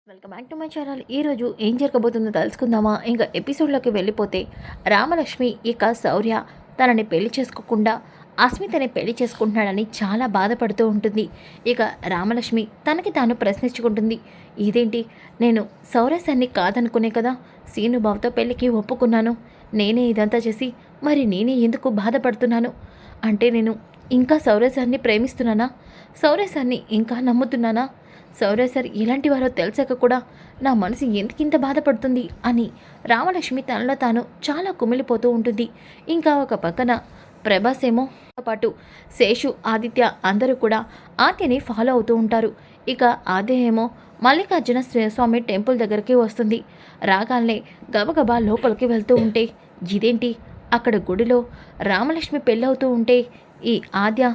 Welcome back to my channel. ఈరోజు ఏం జరగబోతుందో తెలుసుకుందామా? ఇంకా ఎపిసోడ్లోకి వెళ్ళిపోతే రామలక్ష్మి ఇక శౌర్య తనని పెళ్లి చేసుకోకుండా అస్మితని పెళ్లి చేసుకుంటున్నాడని చాలా బాధపడుతూ ఉంటుంది. ఇక రామలక్ష్మి తనకి తాను ప్రశ్నించుకుంటుంది. ఇదేంటి, నేను శౌర్య సార్ని కాదనుకునే కదా సీనుబాబుతో పెళ్లికి ఒప్పుకున్నాను. నేనే ఇదంతా చేసి మరి నేనే ఎందుకు బాధపడుతున్నాను? అంటే నేను ఇంకా శౌర్య సార్ని ప్రేమిస్తున్నానా? శౌర్య సార్ని ఇంకా నమ్ముతున్నానా? శౌర్య సార్ ఇలాంటి వారో తెలిసాక కూడా నా మనసు ఎందుకింత బాధపడుతుంది అని రామలక్ష్మి తనలో తాను చాలా కుమిలిపోతూ ఉంటుంది. ఇంకా ఒక పక్కన ప్రభాస్ ఏమో పాటు శేషు, ఆదిత్య అందరూ కూడా ఆద్యని ఫాలో అవుతూ ఉంటారు. ఇక ఆద్య ఏమో మల్లికార్జున స్వామి టెంపుల్ దగ్గరికి వస్తుంది. రాగాల్నే గబగబా లోపలికి వెళ్తూ ఉంటే ఇదేంటి, అక్కడ గుడిలో రామలక్ష్మి పెళ్ళవుతూ ఉంటే ఈ ఆద్య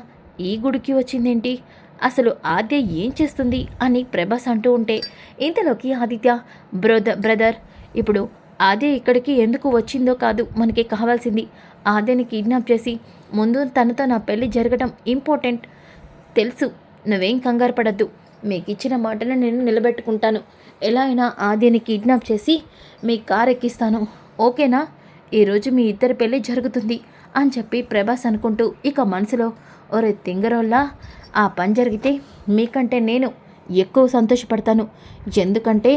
ఈ గుడికి వచ్చిందేంటి, అసలు ఆద్య ఏం చేస్తుంది అని ప్రభాస్ అంటూ ఉంటే ఇంతలోకి ఆదిత్య బ్రదర్, ఇప్పుడు ఆద్య ఇక్కడికి ఎందుకు వచ్చిందో కాదు మనకి కావాల్సింది. ఆద్యని కిడ్నాప్ చేసి ముందు తనతో నా పెళ్లి జరగడం ఇంపార్టెంట్. తెలుసు, నువ్వేం కంగారు పడద్దు. మీకు ఇచ్చిన మాటను నేను నిలబెట్టుకుంటాను. ఎలా అయినా ఆద్యని కిడ్నాప్ చేసి మీ కార్ ఎక్కిస్తాను, ఓకేనా? ఈరోజు మీ ఇద్దరి పెళ్లి జరుగుతుంది అని చెప్పి ప్రభాస్ అనుకుంటూ ఇక మనసులో, ఒరే తింగరోల్లా, ఆ పని జరిగితే మీకంటే నేను ఎక్కువ సంతోషపడతాను. ఎందుకంటే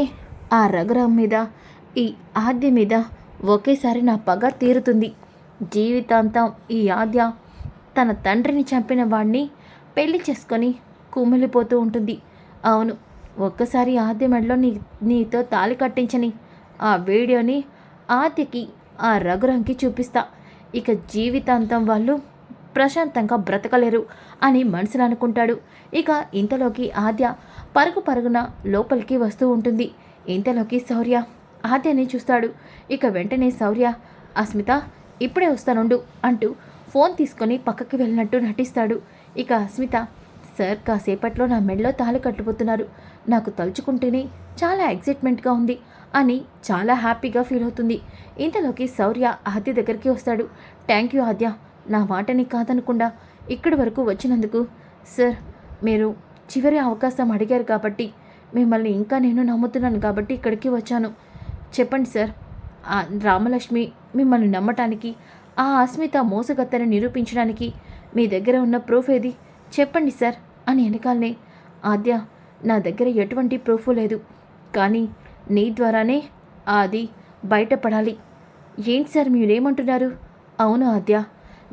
ఆ రఘురామ్ మీద ఈ ఆద్య మీద ఒకేసారి నా పగ తీరుతుంది. జీవితాంతం ఈ ఆద్య తన తండ్రిని చంపిన వాడిని పెళ్లి చేసుకొని కుమిలిపోతూ ఉంటుంది. అవును, ఒక్కసారి ఆద్య మెడలో నీతో తాళి కట్టించని ఆ వీడియోని ఆద్యకి ఆ రఘురామ్కి చూపిస్తా. ఇక జీవితాంతం వాళ్ళు ప్రశాంతంగా బ్రతకలేరు అని మనసులో అనుకుంటాడు. ఇక ఇంతలోకి ఆద్య పరుగున లోపలికి వస్తూ ఉంటుంది. ఇంతలోకి శౌర్య ఆద్యని చూస్తాడు. ఇక వెంటనే శౌర్య, అస్మిత ఇప్పుడే వస్తానుండు అంటూ ఫోన్ తీసుకొని పక్కకి వెళ్ళినట్టు నటిస్తాడు. ఇక అస్మిత, సార్ కాసేపట్లో నా మెడలో తాళి కట్టుపోతున్నారు. నాకు తలుచుకుంటేనే చాలా ఎక్సైట్మెంట్గా ఉంది అని చాలా హ్యాపీగా ఫీల్ అవుతుంది. ఇంతలోకి శౌర్య ఆద్య దగ్గరికి వస్తాడు. థ్యాంక్ యూ ఆద్య, నా మాటని కాదనకుండా ఇక్కడి వరకు వచ్చినందుకు. సార్, మీరు చివరి అవకాశం అడిగారు కాబట్టి మిమ్మల్ని ఇంకా నేను నమ్ముతున్నాను కాబట్టి ఇక్కడికి వచ్చాను. చెప్పండి సార్, ఆ రామలక్ష్మి మిమ్మల్ని నమ్మటానికి, ఆ అస్మిత మోసగత్తని నిరూపించడానికి మీ దగ్గర ఉన్న ప్రూఫ్ ఏది చెప్పండి సార్ అని వెనకాలనే, ఆద్య నా దగ్గర ఎటువంటి ప్రూఫ్ లేదు, కానీ నీ ద్వారానే అది బయటపడాలి. ఏంటి సార్ మీరేమంటున్నారు? అవును ఆద్య,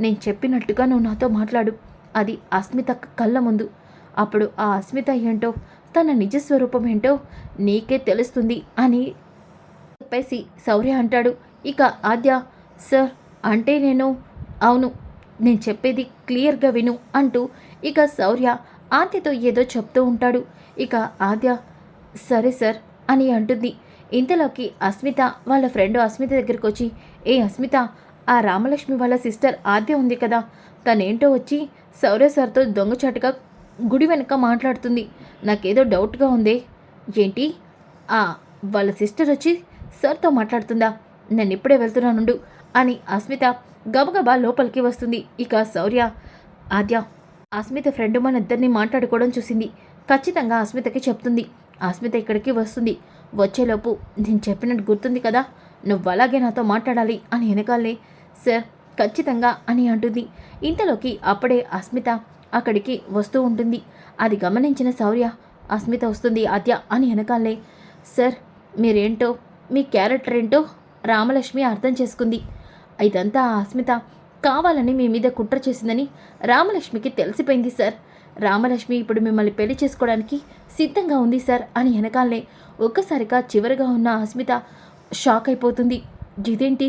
నేను చెప్పినట్టుగా నువ్వు నాతో మాట్లాడు. అది అస్మిత కళ్ళ ముందు. అప్పుడు ఆ అస్మిత ఏంటో, తన నిజస్వరూపం ఏంటో నీకే తెలుస్తుంది అని చెప్పేసి శౌర్య అంటాడు. ఇక ఆద్య, సార్ అంటే అవును, నేను చెప్పేది క్లియర్గా విను అంటూ ఇక శౌర్య ఆద్యతో ఏదో చెప్తూ ఉంటాడు. ఇక ఆద్య సరే సార్ అని అంటుంది. ఇంతలోకి అస్మిత వాళ్ళ ఫ్రెండ్ అస్మిత దగ్గరికి వచ్చి, ఏ అస్మిత, ఆ రామలక్ష్మి వాళ్ళ సిస్టర్ ఆద్య ఉంది కదా, తనేంటో వచ్చి శౌర్య సార్తో దొంగచాటుగా గుడి వెనక మాట్లాడుతుంది. నాకేదో డౌట్గా ఉంది. ఏంటి, ఆ వాళ్ళ సిస్టర్ వచ్చి సార్తో మాట్లాడుతుందా? నేను ఇప్పుడే వెళ్తున్నానుండు అని అస్మిత గబగబా లోపలికి వస్తుంది. ఇక శౌర్య, ఆద్య అస్మిత ఫ్రెండ్ మన ఇద్దరిని మాట్లాడుకోవడం చూసింది, ఖచ్చితంగా అస్మితకి చెప్తుంది. అస్మిత ఇక్కడికి వస్తుంది. వచ్చేలోపు నేను చెప్పినట్టు గుర్తుంది కదా, నువ్వు అలాగే నాతో మాట్లాడాలి అని వెనకాలే, సార్ ఖచ్చితంగా అని అంటుంది. ఇంతలోకి అప్పుడే అస్మిత అక్కడికి వస్తూ ఉంటుంది. అది గమనించిన శౌర్య, అస్మిత వస్తుంది ఆద్య అని వెనకాలే, సార్ మీరేంటో, మీ క్యారెక్టర్ ఏంటో రామలక్ష్మి అర్థం చేసుకుంది. ఇదంతా అస్మిత కావాలని మీ మీద కుట్ర చేసిందని రామలక్ష్మికి తెలిసిపోయింది సార్. రామలక్ష్మి ఇప్పుడు మిమ్మల్ని పెళ్లి చేసుకోవడానికి సిద్ధంగా ఉంది సార్ అని వెనకాలనే ఒక్కసారిగా చివరిగా ఉన్న అస్మిత షాక్ అయిపోతుంది. ఇదేంటి,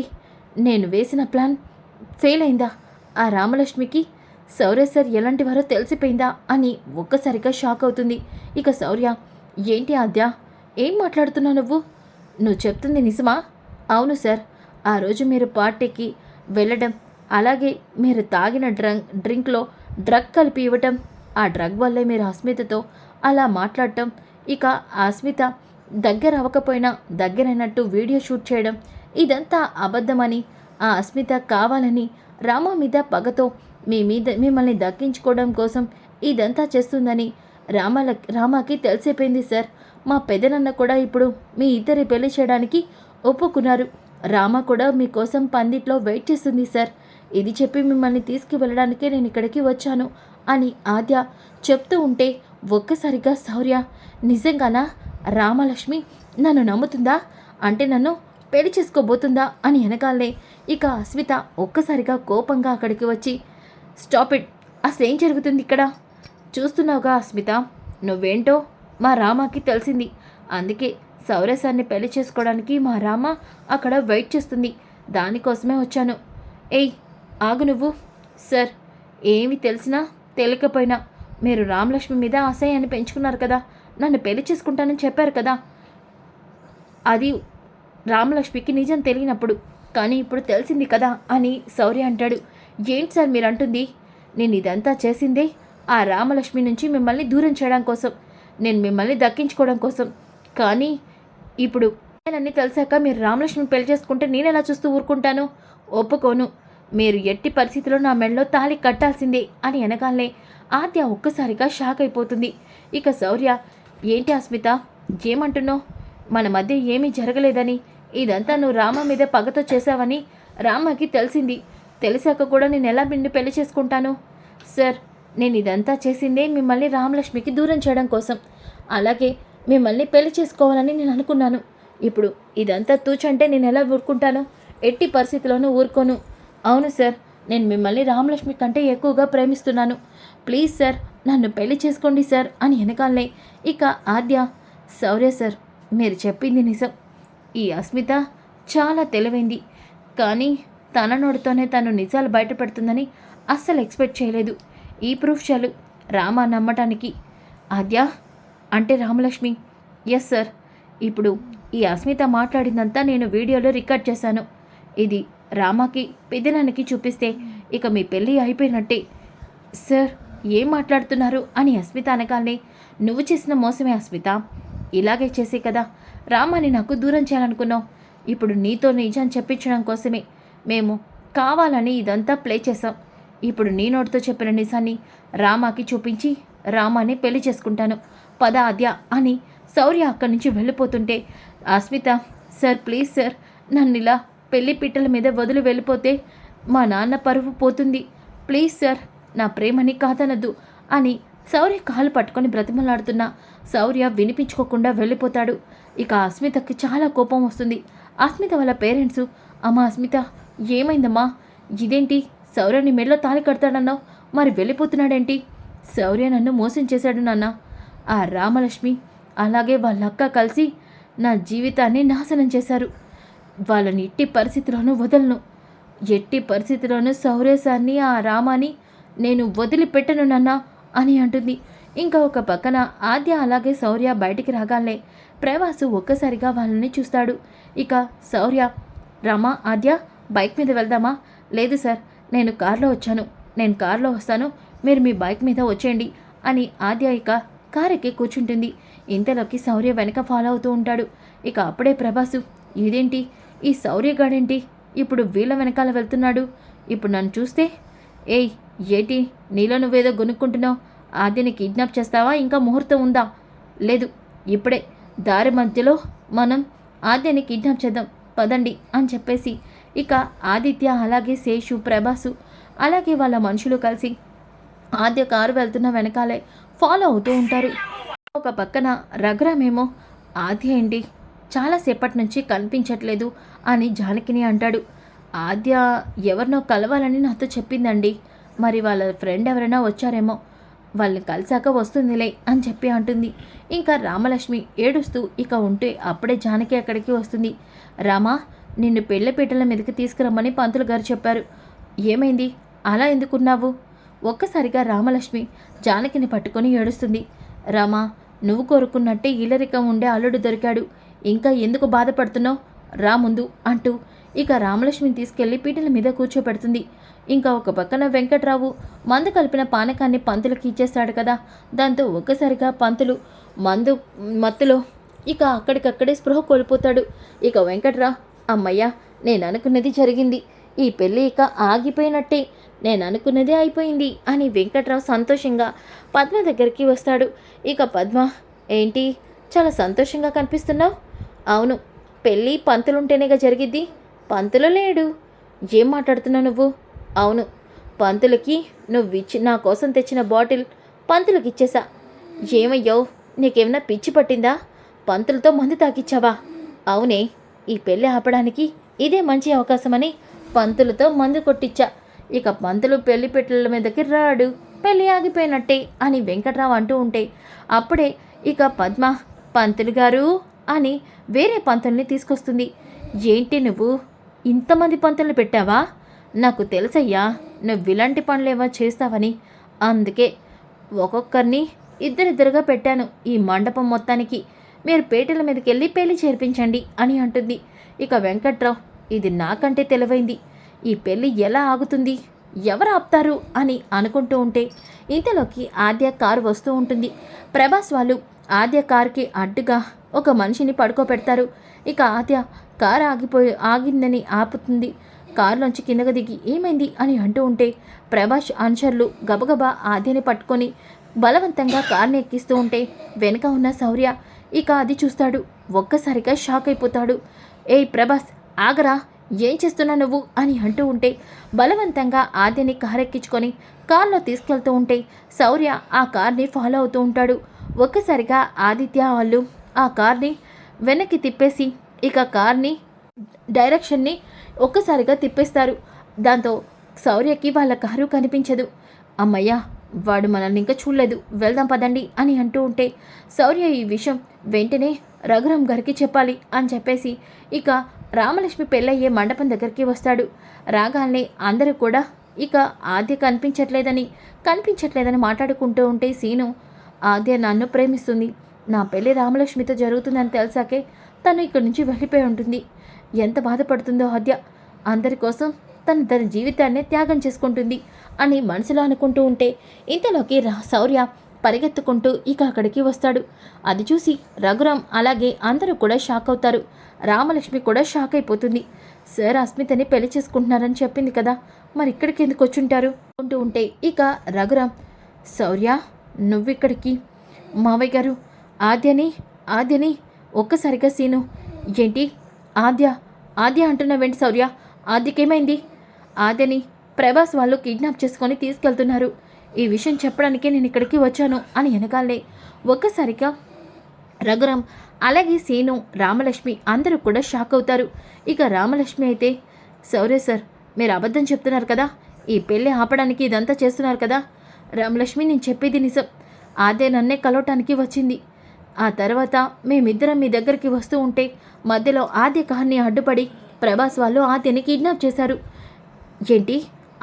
నేను వేసిన ప్లాన్ ఫెయిల్ అయిందా? ఆ రామలక్ష్మికి శౌర్య సార్ ఎలాంటి వారో తెలిసిపోయిందా అని ఒక్కసారిగా షాక్ అవుతుంది. ఇక శౌర్య, ఏంటి ఆద్య, ఏం మాట్లాడుతున్నావు నువ్వు చెప్తుంది నిజమా? అవును సార్, ఆ రోజు మీరు పార్టీకి వెళ్ళడం, అలాగే మీరు తాగిన డ్రింక్లో డ్రగ్ కలిపి ఇవ్వటం, ఆ డ్రగ్ వల్లే మీరు అస్మితతో అలా మాట్లాడటం, ఇక అస్మిత దగ్గర అవ్వకపోయినా దగ్గరైనట్టు వీడియో షూట్ చేయడం, ఇదంతా అబద్ధమని, ఆ అస్మిత కావాలని రామ మీద పగతో మిమ్మల్ని దక్కించుకోవడం కోసం ఇదంతా చేస్తుందని రామాకి తెలిసిపోయింది సార్. మా పెదనాన్న కూడా ఇప్పుడు మీ ఇద్దరి పెళ్లి చేయడానికి ఒప్పుకున్నారు. రామ కూడా మీకోసం పందిట్లో వెయిట్ చేస్తుంది సార్. ఇది చెప్పి మిమ్మల్ని తీసుకువెళ్ళడానికే నేను ఇక్కడికి వచ్చాను అని ఆద్య చెప్తూ ఉంటే ఒక్కసారిగా శౌర్య, నిజంగానా రామలక్ష్మి నన్ను నమ్ముతుందా? అంటే నన్ను పెళ్లి చేసుకోబోతుందా అని వెనకాలనే ఇక అస్మిత ఒక్కసారిగా కోపంగా అక్కడికి వచ్చి, స్టాప్ ఇట్, అసలేం జరుగుతుంది ఇక్కడ? చూస్తున్నావుగా అస్మిత, నువ్వేంటో మా రామకి తెలిసింది. అందుకే శౌర్య సార్ని పెళ్లి చేసుకోవడానికి మా రామ అక్కడ వెయిట్ చేస్తుంది. దానికోసమే వచ్చాను. ఏయ్ ఆగు నువ్వు. సార్, ఏమి తెలిసినా తెలియకపోయినా మీరు రామలక్ష్మి మీద అసహ్యాన్ని పెంచుకున్నారు కదా, నన్ను పెళ్లి చేసుకుంటానని చెప్పారు కదా. అది రామలక్ష్మికి నిజం తెలియనప్పుడు, కానీ ఇప్పుడు తెలిసింది కదా అని శౌర్య అంటాడు. ఏంటి సార్ మీరు అంటుంది? నేను ఇదంతా చేసిందే ఆ రామలక్ష్మి నుంచి మిమ్మల్ని దూరం చేయడం కోసం, నేను మిమ్మల్ని దక్కించుకోవడం కోసం. కానీ ఇప్పుడు అన్నీ తెలిసాక మీరు రామలక్ష్మిని పెళ్లి చేసుకుంటే నేను ఎలా చూస్తూ ఊరుకుంటాను? ఒప్పుకోను. మీరు ఎట్టి పరిస్థితిలో నా మెడలో తాళి కట్టాల్సిందే అని వెనకాలనే ఆద్య ఒక్కసారిగా షాక్ అయిపోతుంది. ఇక శౌర్య, ఏంటి అస్మిత, ఏమంటున్నావు? మన మధ్య ఏమీ జరగలేదని, ఇదంతా నువ్వు రామ మీద పగతో చేశావని రామకి తెలిసింది. తెలిసాక కూడా నేను ఎలా నిన్ను పెళ్లి చేసుకుంటాను? సార్, నేను ఇదంతా చేసిందే మిమ్మల్ని రామలక్ష్మికి దూరం చేయడం కోసం. అలాగే మిమ్మల్ని పెళ్లి చేసుకోవాలని నేను అనుకున్నాను. ఇప్పుడు ఇదంతా తూచంటే నేను ఎలా ఊరుకుంటాను? ఎట్టి పరిస్థితిలోనూ ఊరుకోను. అవును సార్, నేను మిమ్మల్ని రామలక్ష్మి కంటే ఎక్కువగా ప్రేమిస్తున్నాను. ప్లీజ్ సార్, నన్ను పెళ్లి చేసుకోండి సార్ అని వెనకాలనే ఇక ఆద్య, శౌర్య సార్, మీరు చెప్పింది నిజం. ఈ అస్మిత చాలా తెలివైంది, కానీ తన నోటితోనే తను నిజాలు బయటపెడుతుందని అస్సలు ఎక్స్పెక్ట్ చేయలేదు. ఈ ప్రూఫ్ చాలు రామ నమ్మటానికి. ఆద్య అంటే రామలక్ష్మి, ఎస్ సార్. ఇప్పుడు ఈ అస్మిత మాట్లాడిందంతా నేను వీడియోలో రికార్డ్ చేశాను. ఇది రామాకి పెద్దనాన్నకి చూపిస్తే ఇక మీ పెళ్ళి అయిపోయినట్టే. సార్, ఏం మాట్లాడుతున్నారు అని అస్మిత అనగానే, నువ్వు చేసిన మోసమే అస్మిత. ఇలాగే చేసే కదా రామాని నాకు దూరం చేయాలనుకున్నావు. ఇప్పుడు నీతో నిజం చెప్పించడం కోసమే మేము కావాలని ఇదంతా ప్లే చేసాం. ఇప్పుడు నీ నోటితో చెప్పిన నిజాన్ని రామాకి చూపించి రామాని పెళ్లి చేసుకుంటాను. పద ఆద్య అని శౌర్య అక్కడి నుంచి వెళ్ళిపోతుంటే అస్మిత, సార్ ప్లీజ్ సార్, నన్ను ఇలా పెళ్లి పిట్టల మీద వదిలి వెళ్ళిపోతే మా నాన్న పరువు పోతుంది. ప్లీజ్ సార్, నా ప్రేమని కాదనద్దు అని శౌర్య కాలు పట్టుకొని బ్రతిమలాడుతున్నా శౌర్య వినిపించుకోకుండా వెళ్ళిపోతాడు. ఇక అస్మితకి చాలా కోపం వస్తుంది. అస్మిత వాళ్ళ పేరెంట్స్, అమ్మ అస్మిత ఏమైందమ్మా? ఇదేంటి, శౌర్యని మెడలో తాళి కడతాడన్నావు, మరి వెళ్ళిపోతున్నాడేంటి? శౌర్య నన్ను మోసం చేశాడు నాన్న. ఆ రామలక్ష్మి అలాగే వాళ్ళ అక్క కలిసి నా జీవితాన్ని నాశనం చేశారు. వాళ్ళని ఎట్టి పరిస్థితిలోనూ వదలను. ఎట్టి పరిస్థితిలోనూ శౌర్య సార్ని ఆ రామాని నేను వదిలిపెట్టను నాన్న అని అంటుంది. ఇంకా ఒక పక్కన ఆద్య అలాగే శౌర్య బయటికి రాగానే ప్రవాసు ఒక్కసారిగా వాళ్ళని చూస్తాడు. ఇక శౌర్య, రామా ఆద్య బైక్ మీద వెళ్దామా? లేదు సార్, నేను కార్లో వచ్చాను, నేను కార్లో వస్తాను, మీరు మీ బైక్ మీద వచ్చేయండి అని ఆద్య ఇక కార్ ఎక్కి కూర్చుంటుంది. ఇంతలోకి శౌర్య వెనక ఫాలో అవుతూ ఉంటాడు. ఇక అప్పుడే ప్రభాసు, ఇదేంటి, ఈ శౌర్యగాడేంటి ఇప్పుడు వీళ్ళ వెనకాల వెళ్తున్నాడు? ఇప్పుడు నన్ను చూస్తే, ఏయ్ ఏంటి నీలో నువ్వేదో గొనుక్కుంటున్నావు? ఆద్యని కిడ్నాప్ చేస్తావా? ఇంకా ముహూర్తం ఉందా? లేదు, ఇప్పుడే దారి మధ్యలో మనం ఆద్యని కిడ్నాప్ చేద్దాం పదండి అని చెప్పేసి ఇక ఆదిత్య అలాగే శేషు, ప్రభాసు అలాగే వాళ్ళ మనుషులు కలిసి ఆద్య కారు వెళ్తున్న వెనకాలే ఫాలో అవుతూ ఉంటారు. ఒక పక్కన రఘురామేమో, ఆద్య ఏంటి చాలాసేపటి నుంచి కనిపించట్లేదు అని జానకిని అంటాడు. ఆద్య ఎవరినో కలవాలని నాతో చెప్పిందండి, మరి వాళ్ళ ఫ్రెండ్ ఎవరైనా వచ్చారేమో, వాళ్ళని కలిసాక వస్తుందిలే అని చెప్పి అంటుంది. ఇంకా రామలక్ష్మి ఏడుస్తూ ఇక ఉంటే అప్పుడే జానకి అక్కడికి వస్తుంది. రామా, నిన్ను పెళ్లిపీటల మీదకి తీసుకురమ్మని పంతులు గారు చెప్పారు. ఏమైంది, అలా ఎందుకున్నావు? ఒక్కసారిగా రామలక్ష్మి జానకిని పట్టుకొని ఏడుస్తుంది. రామా, నువ్వు కోరుకున్నట్టే ఇల్లరికం ఉండే అల్లుడు దొరికాడు, ఇంకా ఎందుకు బాధపడుతున్నావు? రా ముందు అంటూ ఇక రామలక్ష్మిని తీసుకెళ్లి పీటల మీద కూర్చోపెడుతుంది. ఇంకా ఒక పక్కన వెంకట్రావు మందు కలిపిన పానకాన్ని పంతులకి ఇచ్చేస్తాడు కదా. దాంతో ఒక్కసారిగా పంతులు మందు మత్తులో ఇక అక్కడికక్కడే స్పృహ కోల్పోతాడు. ఇక వెంకట్రావు, అమ్మయ్య, నేను అనుకున్నది జరిగింది, ఈ పెళ్ళి ఇక ఆగిపోయినట్టే, నేను అనుకున్నదే అయిపోయింది అని వెంకట్రావు సంతోషంగా పద్మ దగ్గరికి వస్తాడు. ఇక పద్మ, ఏంటి చాలా సంతోషంగా కనిపిస్తున్నావు. అవును, పెళ్ళి పంతులుంటేనేగా జరిగిద్ది. పంతులు లేడు. ఏం మాట్లాడుతున్నావు నువ్వు? అవును, పంతులకి నువ్విచ్చి నా కోసం తెచ్చిన బాటిల్ పంతులకి ఇచ్చేసా. ఏమయ్యావు? నీకేమన్నా పిచ్చి పట్టిందా? పంతులతో మందు తాకిచ్చావా? అవునే, ఈ పెళ్ళి ఆపడానికి ఇదే మంచి అవకాశమని పంతులతో మందు కొట్టించా. ఇక పంతులు పెళ్లి పెట్టెల మీదకి రాడు, పెళ్ళి ఆగిపోయినట్టే అని వెంకట్రావు అంటూ ఉంటే అప్పుడే ఇక పద్మ పంతులు గారు అని వేరే పంతుల్ని తీసుకొస్తుంది. ఏంటి నువ్వు ఇంతమంది పంతులు పెట్టావా? నాకు తెలుసయ్యా నువ్వు ఇలాంటి పనులేవో చేస్తావని. అందుకే ఒక్కొక్కరిని ఇద్దరిద్దరుగా పెట్టాను ఈ మండపం మొత్తానికి. మీరు పేటల మీదకి వెళ్ళి పెళ్లి చేర్పించండి అని అంటుంది. ఇక వెంకట్రావు, ఇది నాకంటే తెలివైంది. ఈ పెళ్ళి ఎలా ఆగుతుంది, ఎవరు ఆపుతారు అని అనుకుంటూ ఉంటే ఇంతలోకి ఆద్య కారు వస్తూ ఉంటుంది. ప్రభాస్ వాళ్ళు ఆద్య కారుకి అడ్డుగా ఒక మనిషిని పడుకోబెడతారు. ఇక ఆద్య కారు ఆగిందని ఆపుతుంది. కారులోంచి కిందకు దిగి ఏమైంది అని అంటూ ఉంటే ప్రభాస్ అనుచరులు గబగబా ఆద్యని పట్టుకొని బలవంతంగా కార్ని ఎక్కిస్తూ ఉంటే వెనుక ఉన్న శౌర్య ఇక అది చూస్తాడు. ఒక్కసారిగా షాక్ అయిపోతాడు. ఏయ్ ప్రభాస్, ఆగరా, ఏం చేస్తున్నా నువ్వు అని అంటూ ఉంటే బలవంతంగా ఆద్యని కారెక్కించుకొని కార్లో తీసుకెళ్తూ ఉంటే శౌర్య ఆ కార్ని ఫాలో అవుతూ ఉంటాడు. ఒక్కసారిగా ఆదిత్య వాళ్ళు ఆ కార్ని వెనక్కి తిప్పేసి ఇక కార్ని డైరెక్షన్ని ఒక్కసారిగా తిప్పేస్తారు. దాంతో శౌర్యకి వాళ్ళ కారు కనిపించదు. అమ్మయ్య, వాడు మనల్ని ఇంకా చూడలేదు, వెళ్దాం పదండి అని అంటూ ఉంటే శౌర్య ఈ విషయం వెంటనే రఘురామ్ గారికి చెప్పాలి అని చెప్పేసి ఇక రామలక్ష్మి పెళ్ళయ్యే మండపం దగ్గరికి వస్తాడు. రాగానే అందరూ కూడా ఇక ఆద్య కనిపించట్లేదని మాట్లాడుకుంటూ ఉంటే సీను, ఆద్య నన్ను ప్రేమిస్తుంది, నా పెళ్ళి రామలక్ష్మితో జరుగుతుందని తెలిసాకే తను ఇక్కడి నుంచి వెళ్ళిపోయి ఉంటుంది. ఎంత బాధపడుతుందో ఆద్య, అందరి కోసం తన జీవితాన్ని త్యాగం చేసుకుంటుంది అని మనసులో అనుకుంటూ ఉంటే ఇంతలోకి శౌర్య పరిగెత్తుకుంటూ ఇక అక్కడికి వస్తాడు. అది చూసి రఘురామ్ అలాగే అందరూ కూడా షాక్ అవుతారు. రామలక్ష్మి కూడా షాక్ అయిపోతుంది. సార్ అస్మితని పెళ్లి చేసుకుంటున్నారని చెప్పింది కదా, మరి ఇక్కడికి ఎందుకు వచ్చుంటారు అంటూ ఉంటే ఇక రఘురామ్, శౌర్య నువ్విక్కడికి? మావయ్య గారు, ఆద్యని ఒక్కసారిగా సీను, ఏంటి ఆద్య అంటున్నావేంటి శౌర్య? ఆద్యకేమైంది? ఆద్యని ప్రభాస్ వాళ్ళు కిడ్నాప్ చేసుకొని తీసుకెళ్తున్నారు. ఈ విషయం చెప్పడానికే నేను ఇక్కడికి వచ్చాను అని వెనకాలే ఒక్కసారిగా రఘురామ్ అలాగే సీను రామలక్ష్మి అందరూ కూడా షాక్ అవుతారు. ఇక రామలక్ష్మి అయితే, శౌర్య సార్ మీరు అబద్ధం చెప్తున్నారు కదా, ఈ పెళ్ళి ఆపడానికి ఇదంతా చేస్తున్నారు కదా? రామలక్ష్మి, నేను చెప్పేది నిజం. ఆద్య నన్నే కలవటానికి వచ్చింది. ఆ తర్వాత మేమిద్దరం మీ దగ్గరికి వస్తూ ఉంటే మధ్యలో ఆద్య కార్ని అడ్డుపడి ప్రభాస్ వాళ్ళు ఆద్యని కిడ్నాప్ చేశారు. ఏంటి,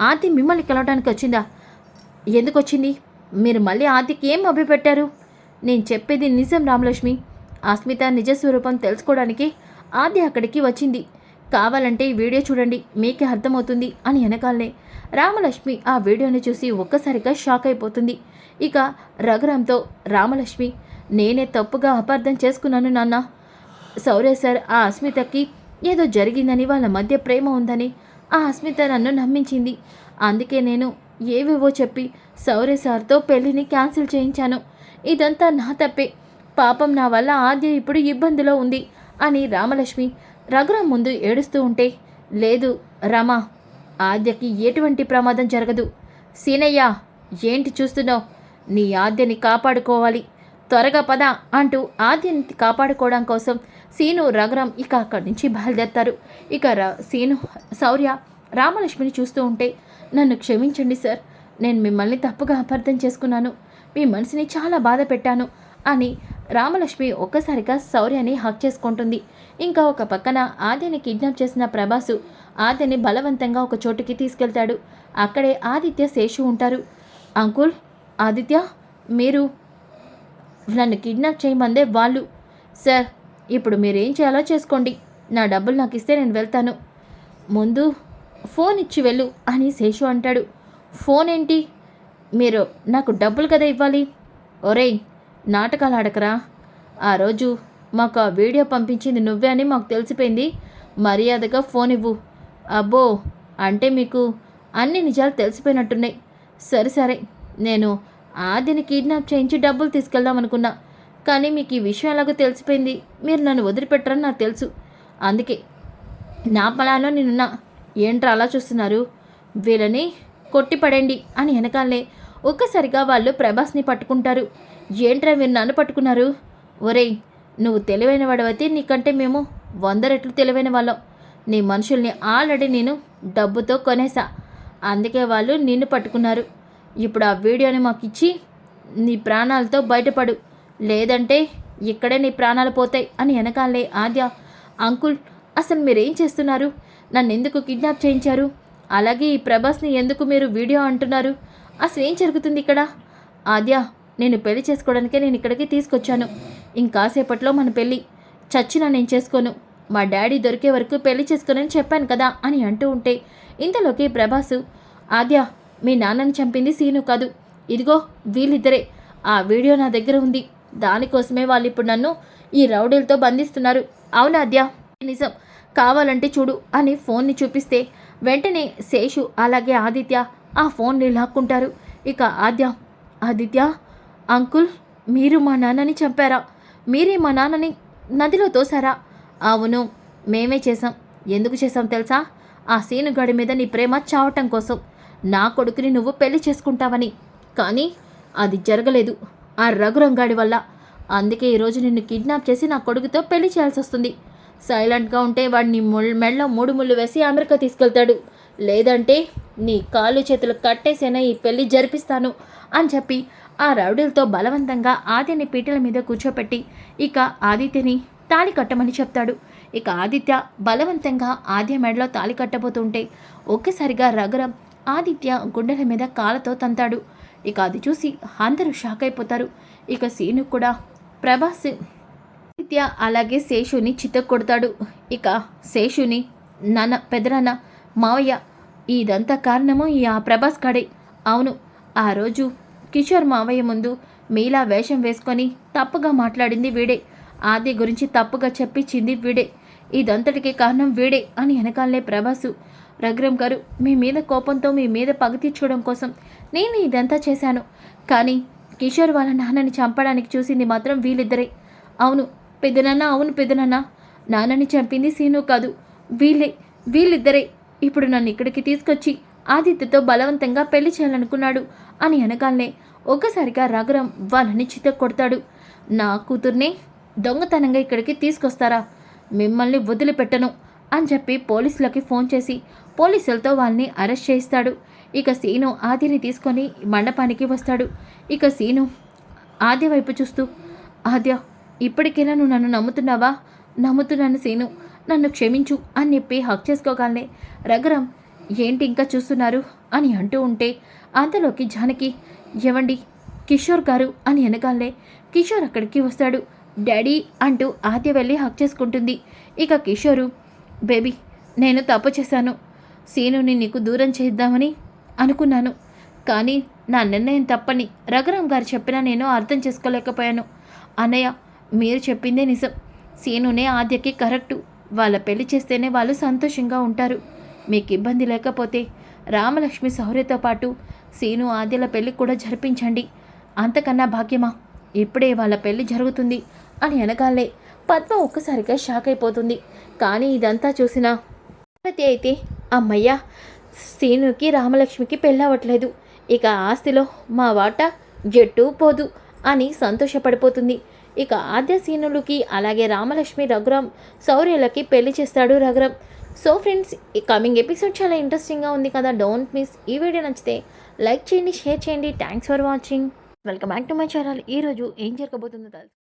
ఆద్య మిమ్మల్ని కలవడానికి వచ్చిందా? ఎందుకు వచ్చింది? మీరు మళ్ళీ ఆద్యకి ఏం అభిపెట్టారు? నేను చెప్పేది నిజం రామలక్ష్మి. అస్మిత నిజస్వరూపం తెలుసుకోవడానికి ఆద్య అక్కడికి వచ్చింది. కావాలంటే ఈ వీడియో చూడండి, మీకే అర్థమవుతుంది అని వెనకాలనే రామలక్ష్మి ఆ వీడియోని చూసి ఒక్కసారిగా షాక్ అయిపోతుంది. ఇక రఘురామ్తో రామలక్ష్మి, నేనే తప్పుగా అపార్థం చేసుకున్నాను నాన్న. శౌర్య సార్ ఆ అస్మితకి ఏదో జరిగిందని, వాళ్ళ మధ్య ప్రేమ ఉందని ఆ అస్మిత నన్ను నమ్మించింది. అందుకే నేను ఏవేవో చెప్పి శౌర్య సార్తో పెళ్ళిని క్యాన్సిల్ చేయించాను. ఇదంతా నా తప్పే. పాపం నా వల్ల ఆద్య ఇప్పుడు ఇబ్బందిలో ఉంది అని రామలక్ష్మి రఘురామ్ ముందు ఏడుస్తూ ఉంటే, లేదు రమా, ఆద్యకి ఎటువంటి ప్రమాదం జరగదు. సీనయ్య, ఏంటి చూస్తున్నావు? నీ ఆద్యని కాపాడుకోవాలి, త్వరగా పద అంటూ ఆద్యని కాపాడుకోవడం కోసం సీను రఘురామ్ ఇక అక్కడి నుంచి బయలుదేరతారు. ఇక శౌర్య రామలక్ష్మిని చూస్తూ ఉంటే, నన్ను క్షమించండి సార్, నేను మిమ్మల్ని తప్పుగా అపార్థం చేసుకున్నాను, మీ మనసుని చాలా బాధ పెట్టాను అని రామలక్ష్మి ఒక్కసారిగా శౌర్యని హక్ చేసుకుంటుంది. ఇంకా ఒక పక్కన ఆద్యని కిడ్నాప్ చేసిన ప్రభాసు ఆద్యని బలవంతంగా ఒక చోటుకి తీసుకెళ్తాడు. అక్కడే ఆదిత్య, శేషు ఉంటారు. అంకుల్, ఆదిత్య, మీరు నన్ను కిడ్నాప్ చేయమందే వాళ్ళు. సార్, ఇప్పుడు మీరేం చేయాలో చేసుకోండి, నా డబ్బులు నాకు ఇస్తే నేను వెళ్తాను. ముందు ఫోన్ ఇచ్చి వెళ్ళు అని శేషు అంటాడు. ఫోన్ ఏంటి? మీరు నాకు డబ్బులు కదా ఇవ్వాలి. ఒరేయ్, నాటకాలు ఆడకరా. ఆ రోజు మాకు ఆ వీడియో పంపించింది నువ్వే అని మాకు తెలిసిపోయింది. మర్యాదగా ఫోన్ ఇవ్వు. అబ్బో, అంటే మీకు అన్ని నిజాలు తెలిసిపోయినట్టున్నాయి. సరే సరే, నేను ఆద్యని కిడ్నాప్ చేయించి డబ్బులు తీసుకెళ్దాం అనుకున్నా. కానీ మీకు ఈ విషయం ఎలాగో తెలిసిపోయింది. మీరు నన్ను వదిలిపెట్టరని నాకు తెలుసు. అందుకే నా పొలాల్లో నేనున్నా. ఏంట్రా అలా చూస్తున్నారు? వీళ్ళని కొట్టిపడండి అని వెనకాలే ఒక్కసారిగా వాళ్ళు ప్రభాస్ని పట్టుకుంటారు. ఏంట్రా మీరు నన్ను పట్టుకున్నారు? ఒరేయ్, నువ్వు తెలివైన వాడవైతే నీకంటే మేము 100 రెట్లు తెలివైన వాళ్ళం. నీ మనుషుల్ని ఆల్రెడీ నేను డబ్బుతో కొనేసా. అందుకే వాళ్ళు నిన్ను పట్టుకున్నారు. ఇప్పుడు ఆ వీడియోని మాకు ఇచ్చి నీ ప్రాణాలతో బయటపడు, లేదంటే ఇక్కడే నీ ప్రాణాలు పోతాయి అని వెనకాలే ఆద్య, అంకుల్ అసలు మీరేం చేస్తున్నారు? నన్ను ఎందుకు కిడ్నాప్ చేయించారు? అలాగే ఈ ప్రభాస్ని ఎందుకు మీరు వీడియో అంటున్నారు? అసలు ఏం జరుగుతుంది ఇక్కడ? ఆద్య, నేను పెళ్లి చేసుకోవడానికే నేను ఇక్కడికి తీసుకొచ్చాను. ఇంకాసేపట్లో మన పెళ్ళి. చచ్చినా నేను చేసుకోను. మా డాడీ దొరికే వరకు పెళ్లి చేసుకోనని చెప్పాను కదా అని అంటూ ఉంటే ఇంతలోకి ప్రభాసు, ఆద్య, మీ నాన్నని చంపింది సీను కాదు, ఇదిగో వీళ్ళిద్దరే. ఆ వీడియో నా దగ్గర ఉంది. దానికోసమే వాళ్ళు ఇప్పుడు నన్ను ఈ రౌడీలతో బంధిస్తున్నారు. అవునాద్య, నిజం, కావాలంటే చూడు అని ఫోన్ని చూపిస్తే వెంటనే శేషు అలాగే ఆదిత్య ఆ ఫోన్ని లాక్కుంటారు. ఇక ఆదిత్య, అంకుల్, మీరు మా నాన్నని చంపారా? మీరే మా నాన్నని నదిలో తోసారా? అవును, మేమే చేసాం. ఎందుకు చేసాం తెలుసా? ఆ సీనుగాడి మీద నీ ప్రేమ చావటం కోసం. నా కొడుకుని నువ్వు పెళ్లి చేసుకుంటావని. కానీ అది జరగలేదు ఆ రఘురంగాడి వల్ల. అందుకే ఈరోజు నిన్ను కిడ్నాప్ చేసి నా కొడుకుతో పెళ్లి చేయాల్సి వస్తుంది. సైలెంట్గా ఉంటే వాడిని మెడలో 3 ముళ్ళు వేసి అమెరికా తీసుకెళ్తాడు, లేదంటే నీ కాళ్ళు చేతులు కట్టేసైనా ఈ పెళ్లి జరిపిస్తాను అని చెప్పి ఆ రౌడీలతో బలవంతంగా ఆదిత్యని పీటల మీద కూర్చోపెట్టి ఇక ఆదిత్యని తాళి కట్టమని చెప్తాడు. ఇక ఆదిత్య బలవంతంగా ఆద్య మెడలో తాళి కట్టబోతుంటే ఒక్కసారిగా రఘురం ఆదిత్య గుండెల మీద కాళ్ళతో తంతాడు. ఇక అది చూసి అందరూ షాక్ అయిపోతారు. ఇక సీను కూడా ప్రభాస్ ఆదిత్య అలాగే శేషుని చితక్కొడతాడు. ఇక శేషుని, నాన్న, పెదనాన్న, మావయ్య, ఇదంతా కారణము ఆ ప్రభాస్ కాడే. అవును, ఆ రోజు కిషోర్ మావయ్య ముందు మీలా వేషం వేసుకొని తప్పుగా మాట్లాడింది వీడే. ఆది గురించి తప్పుగా చెప్పించింది వీడే. ఇదంతటికి కారణం వీడే అని వెనకాలనే ప్రభాసు, రఘురం గారు, మీ మీద కోపంతో మీ మీద పగ తీర్చుకోవడం కోసం నేను ఇదంతా చేశాను. కానీ కిషోర్ వాళ్ళ నాన్నని చంపడానికి చూసింది మాత్రం వీళ్ళిద్దరే. అవును పెద్దనాన్న, అవును పెద్దనాన్న, నాన్నని చంపింది సీను కాదు, వీళ్ళిద్దరే. ఇప్పుడు నన్ను ఇక్కడికి తీసుకొచ్చి ఆదిత్యతో బలవంతంగా పెళ్లి చేయాలనుకున్నాడు అని వెనకాలనే ఒక్కసారిగా రఘురం వాళ్ళని చితక్కొడతాడు. నా కూతుర్ని దొంగతనంగా ఇక్కడికి తీసుకొస్తారా? మిమ్మల్ని వదిలిపెట్టను అని చెప్పి పోలీసులకి ఫోన్ చేసి పోలీసులతో వాళ్ళని అరెస్ట్ చేయిస్తాడు. ఇక సీను ఆదిని తీసుకొని మండపానికి వస్తాడు. ఇక సీను ఆద్య వైపు చూస్తూ, ఆద్య, ఇప్పటికైనా నువ్వు నన్ను నమ్ముతున్నావా? నమ్ముతున్నాను సీను, నన్ను క్షమించు అని చెప్పి హక్ చేసుకోగానే రఘురం, ఏంటి ఇంకా చూస్తున్నారు అని అంటూ ఉంటే అంతలోకి జానకి, ఏవండి, కిషోర్ గారు అని వెనకాలే కిషోర్ అక్కడికి వస్తాడు. డాడీ అంటూ ఆద్య వెళ్ళి హక్ చేసుకుంటుంది. ఇక కిషోరు, బేబీ, నేను తప్పు చేశాను. సీనుని నీకు దూరం చేద్దామని అనుకున్నాను, కానీ నా నిర్ణయం తప్పని రఘురాం గారు చెప్పినా నేను అర్థం చేసుకోలేకపోయాను. అన్నయ్య, మీరు చెప్పిందే నిజం. సీనునే ఆద్యకి కరెక్టు. వాళ్ళ పెళ్లి చేస్తేనే వాళ్ళు సంతోషంగా ఉంటారు. మీకు ఇబ్బంది లేకపోతే రామలక్ష్మి శౌర్యతో పాటు సీను ఆద్యల పెళ్లి కూడా జరిపించండి. అంతకన్నా భాగ్యమా? ఇప్పుడే వాళ్ళ పెళ్లి జరుగుతుంది అని వెనకాలే పద్మ ఒక్కసారిగా షాక్ అయిపోతుంది. కానీ ఇదంతా చూసిన ప్రతి అయితే, అమ్మయ్య, సీనుకి రామలక్ష్మికి పెళ్ళవట్లేదు, ఇక ఆస్తిలో మా వాటా జట్టు పోదు అని సంతోషపడిపోతుంది. ఇక ఆద్య సీనులకి అలాగే రామలక్ష్మి రఘురాం శౌర్యలకి పెళ్లి చేస్తాడు రఘురాం. సో ఫ్రెండ్స్, ఈ కమింగ్ ఎపిసోడ్ చాలా ఇంట్రెస్టింగ్గా ఉంది కదా, డోంట్ మిస్. ఈ వీడియో నచ్చితే లైక్ చేయండి, షేర్ చేయండి. Thanks for watching. Welcome back to my channel. ఈరోజు ఏం జరగబోతుందో తెలుసు.